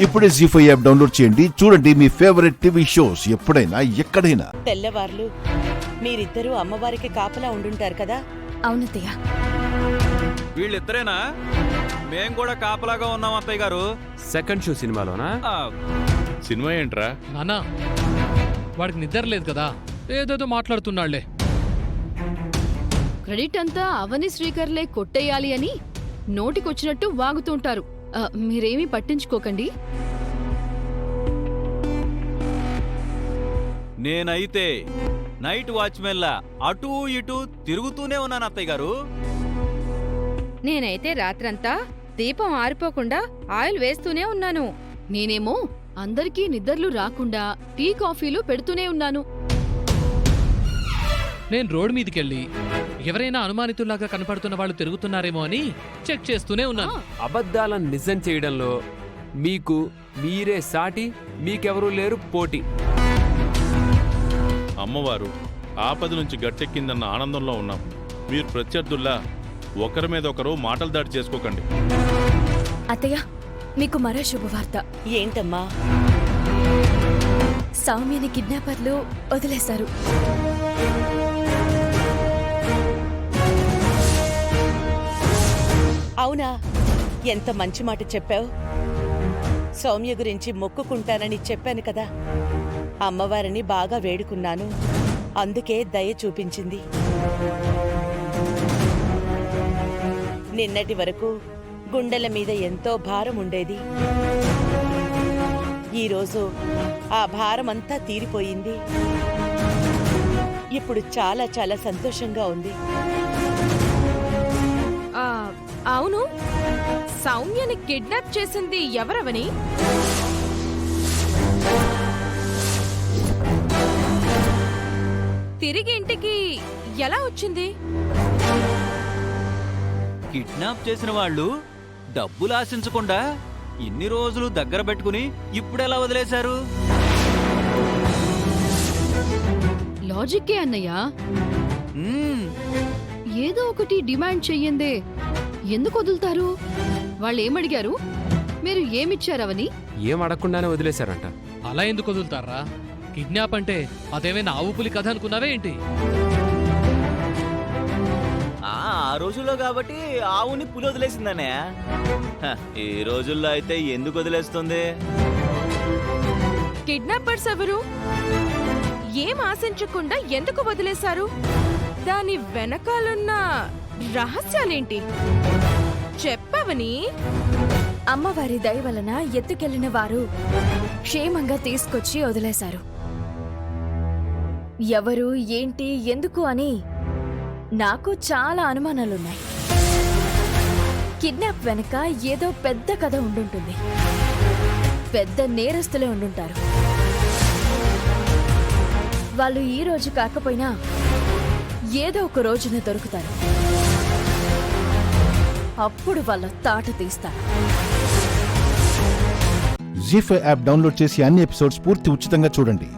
ఇప్పుడే జీ5 app download చేయండి. చూడండి మీ ఫేవరెట్ టీవీ షోస్ ఎప్పుడైనా ఎక్కడైనా. తెల్లవార్లు మీరిద్దరూ అమ్మవారికి కాపలా ఉండుంటారు కదా? అవునత్తయ్య. వీళ్ళిద్దరేనా? మేం కూడా కాపలాగా ఉన్నాం అత్తయ్య గారు. Second show సినిమాలోనా? సినిమా ఏంట్రా నానా? వాడికి నిద్ర లేదు కదా, ఏదేదో మాట్లాడుతున్నాళ్లే. క్రెడిట్ అంతా అవని శ్రీకర్లే కొట్టేయాలి అని నోటికొచ్చినట్టు వాగుతుంటారు. మీరేమీ పట్టించుకోకండి. నేనైతే నైట్ వాచ్మెన్లా అటూ ఇటూ తిరుగుతూనే ఉన్నాను అత్తయ్య గారు. నేనైతే రాత్రంతా దీపం ఆరిపోకుండా ఆయిల్ వేస్తూనే ఉన్నాను. నేనేమో అందరికీ నిద్రలు రాకుండా టీ కాఫీలు పెడుతూనే ఉన్నాను. నేను రోడ్ మీదకెళ్ళి ఎవరైనా అనుమానితుల్లాగా కనపడుతున్న వాళ్ళు తిరుగుతున్నారేమో అని చెక్ చేస్తూనే ఉన్నాను. అబద్ధాలను నిజం చేయడంలో మీకు మీరే సాటి, మీకెవరూ లేరు పోటీ. అమ్మవారు ఆపద నుంచి గట్టెక్కిందన్న ఆనందంలో ఉన్నాం. మీరు ప్రత్యర్థుల్లా ఒకరి మీద ఒకరు మాటలు దాడి చేసుకోకండి. అత్తయ్య, మీకు మరో శుభవార్త. ఏంటమ్మా? సౌమ్యని కిడ్నాపర్లు వదిలేశారు. అవునా? ఎంత మంచి మాట చెప్పావు. సౌమ్య గురించి మొక్కుకుంటానని చెప్పాను కదా. అమ్మవారిని బాగా వేడుకున్నాను, అందుకే దయ చూపించింది. నిన్నటి వరకు గుండెల మీద ఎంతో భారం ఉండేది. ఈరోజు ఆ భారమంతా తీరిపోయింది. ఇప్పుడు చాలా చాలా సంతోషంగా ఉంది. అవును, సౌమ్యని కిడ్నాప్ చేసింది ఎవరవని? తిరిగి ఇంటికి ఎలా వచ్చింది? కిడ్నాప్ చేసిన వాళ్ళు డబ్బులు ఆశించకుండా ఇన్ని రోజులు దగ్గర పెట్టుకుని ఇప్పుడెలా వదిలేశారు? లాజిక్కే అన్నయ్యా. ఏదో ఒకటి డిమాండ్ చెయ్యందే ఎందుకు వదులుతారు? వాళ్ళేమడిగారు? మీరు ఏమిచ్చారవని? ఏం అడగకుండానే వదిలేశారంట. అలా ఎందుకు వదులుతారా? కిడ్నాప్ అంటే అదేమైనా ఆవు పులి కథ అనుకున్నావే ఏంటి? ఆ రోజుల్లో కాబట్టి ఆవుని పులి వదిలేసిందనే. ఈ రోజుల్లో అయితే ఎందుకు వదిలేస్తుంది? కిడ్నాపర్స్ ఎవరు? ఏం ఆశించకుండా ఎందుకు వదిలేశారు? దాని వెనకాలన్న రహస్యాలేంటి చెప్పవని? అమ్మవారి దయ వలన ఎత్తుకెళ్లిన వారు క్షేమంగా తీసుకొచ్చి వదిలేశారు. ఎవరు, ఏంటి, ఎందుకు అని నాకు చాలా అనుమానాలున్నాయి. కిడ్నాప్ వెనక ఏదో పెద్ద కథ ఉండుంటుంది. పెద్ద నేరస్తులే ఉండుంటారు. వాళ్ళు ఈ రోజు కాకపోయినా ఏదో ఒక రోజున దొరుకుతారు. అప్పుడు వాళ్ళ తాట తీస్తారు. జీ5 యాప్ డౌన్లోడ్ చేసి అన్ని ఎపిసోడ్స్ పూర్తి ఉచితంగా చూడండి.